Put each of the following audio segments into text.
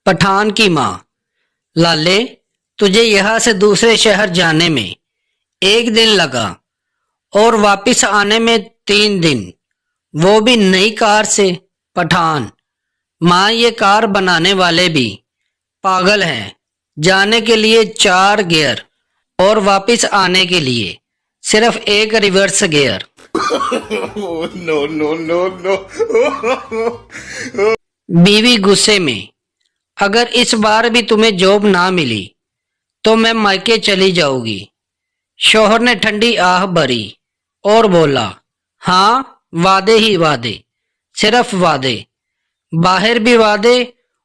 पठान की माँ। लाले, तुझे यहाँ से दूसरे शहर जाने में 1 दिन लगा और वापस आने में 3 दिन, वो भी नई कार से। पठान: माँ, ये कार बनाने वाले भी पागल हैं। जाने के लिए 4 गियर और वापस आने के लिए सिर्फ 1 reverse gear. No, no, no, no. बीवी गुस्से में: अगर इस बार भी तुम्हें जॉब ना मिली तो मैं मायके चली जाऊंगी। शौहर ने ठंडी आह भरी और बोला, हाँ, वादे ही वादे, सिर्फ वादे, बाहर भी वादे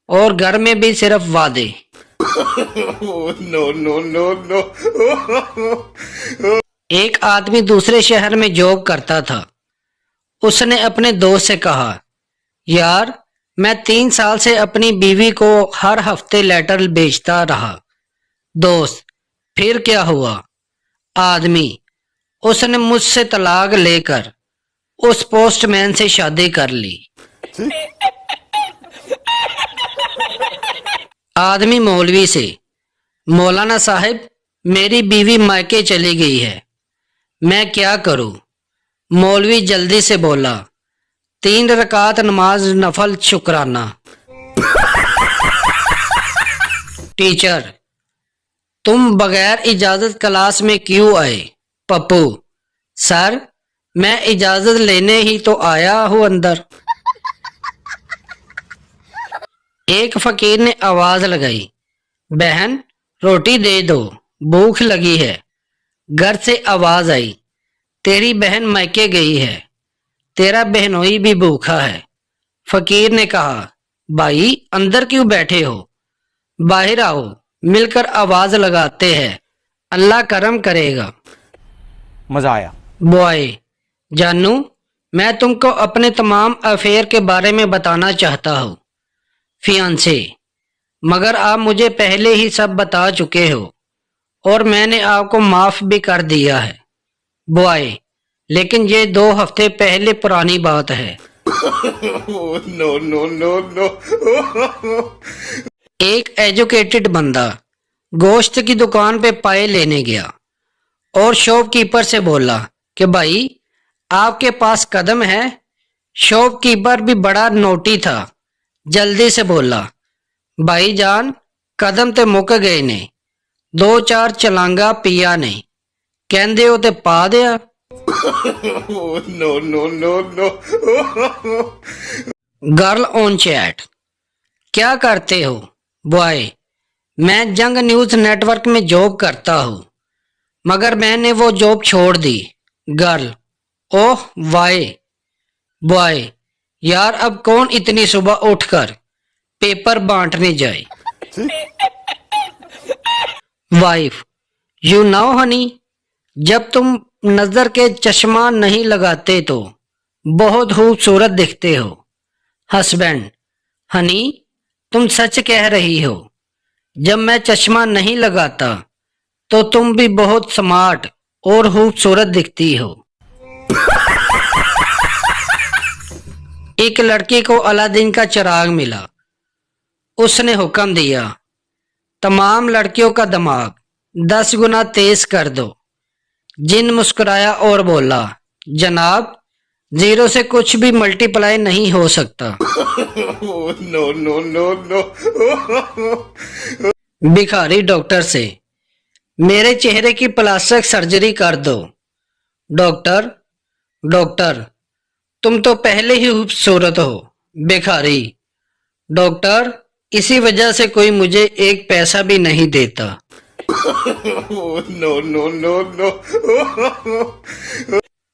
और घर में भी सिर्फ वादे। No, no, no, no. एक आदमी दूसरे शहर में जॉब करता था। उसने अपने दोस्त से कहा, यार, मैं 3 साल से अपनी बीवी को हर हफ्ते लेटर भेजता रहा। दोस्त: फिर क्या हुआ? आदमी: उसने मुझसे तलाक लेकर उस पोस्टमैन से शादी कर ली। आदमी मौलवी से: मौलाना साहब, मेरी बीवी मायके चली गई है, मैं क्या करूं? मौलवी जल्दी से बोला, 3 रकात नमाज नफल शुक्राना। टीचर: तुम बगैर इजाजत क्लास में क्यों आए? पप्पू: सर, मैं इजाजत लेने ही तो आया हूं अंदर। एक फकीर ने आवाज लगाई, बहन, रोटी दे दो, भूख लगी है। घर से आवाज आई, तेरी बहन मायके गई है, तेरा बहनोई भी भूखा है। फकीर ने कहा, भाई, अंदर क्यों बैठे हो? बाहर आओ, मिलकर आवाज लगाते हैं, अल्लाह करम करेगा। मजा आया। बॉय: जानू, मैं तुमको अपने तमाम अफेयर के बारे में बताना चाहता हूँ। फियांसे: मगर आप मुझे पहले ही सब बता चुके हो और मैंने आपको माफ भी कर दिया है। बॉय: लेकिन ये 2 हफ्ते पहले पुरानी बात है। No, no, no, no. एक एजुकेटेड बंदा गोश्त की दुकान पे पाए लेने गया और शॉपकीपर से बोला कि भाई, आपके पास कदम है? शॉपकीपर भी बड़ा नोटी था, जल्दी से बोला, भाईजान, कदम ते मुक गए ने, 2-4 चलांगा पिया ने, कहंदे हो ते पा दिया। No, no, no, no. Girl on chat: क्या करते हो? बॉय: मैं जंग न्यूज नेटवर्क में जॉब करता हूँ, मगर मैंने वो जॉब छोड़ दी। गर्ल: ओह वाई। बॉय: यार, अब कौन इतनी सुबह उठकर पेपर बांटने जाए? वाइफ: यू नो हनी, जब तुम नजर के चश्मा नहीं लगाते तो बहुत खूबसूरत दिखते हो। हस्बैंड: हनी, तुम सच कह रही हो, जब मैं चश्मा नहीं लगाता तो तुम भी बहुत स्मार्ट और खूबसूरत दिखती हो। एक लड़की को अलादीन का चिराग मिला। उसने हुक्म दिया, तमाम लड़कियों का दिमाग 10 गुना तेज कर दो। जिन मुस्कुराया और बोला, जनाब, 0 से कुछ भी मल्टीप्लाई नहीं हो सकता। No, no, no, no. भिखारी डॉक्टर से, मेरे चेहरे की प्लास्टिक सर्जरी कर दो। डॉक्टर: डॉक्टर, तुम तो पहले ही खूबसूरत हो। भिखारी: डॉक्टर, इसी वजह से कोई मुझे 1 पैसा भी नहीं देता। No, no, no, no.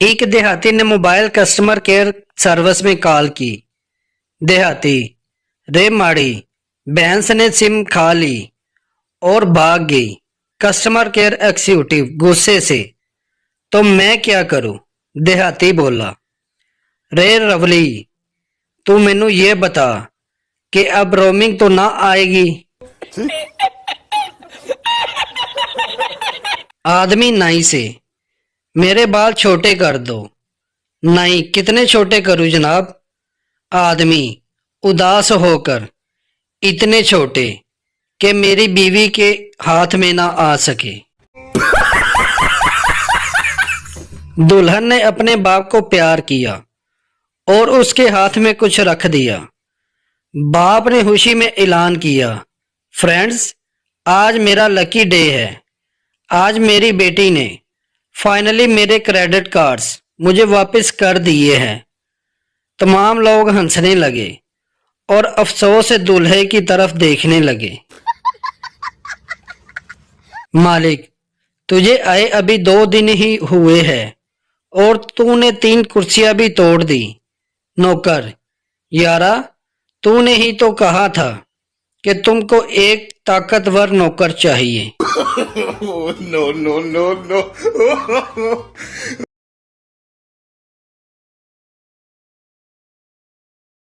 एक देहाती ने मोबाइल कस्टमर केयर सर्विस में कॉल की। देहाती: रे माड़ी, भैंस ने सिम खा ली और भाग गई। कस्टमर केयर एग्जीक्यूटिव गुस्से से, तो मैं क्या करूं? देहाती बोला, रे रवली, तू मैनू ये बता कि अब रोमिंग तो ना आएगी। आदमी नाई से, मेरे बाल छोटे कर दो। नाई: कितने छोटे करूं जनाब? आदमी उदास होकर, इतने छोटे कि मेरी बीवी के हाथ में ना आ सके। दुल्हन ने अपने बाप को प्यार किया और उसके हाथ में कुछ रख दिया। बाप ने खुशी में ऐलान किया, फ्रेंड्स, आज मेरा लकी डे है। आज मेरी बेटी ने फाइनली मेरे क्रेडिट कार्ड्स मुझे वापस कर दिए हैं। तमाम लोग हंसने लगे और अफसोस से दूल्हे की तरफ देखने लगे। मालिक, तुझे आए अभी 2 दिन ही हुए हैं और तूने 3 कुर्सियां भी तोड़ दी। नौकर, यारा, तूने ही तो कहा था कि तुमको एक ताकतवर नौकर चाहिए। no, no, no, no.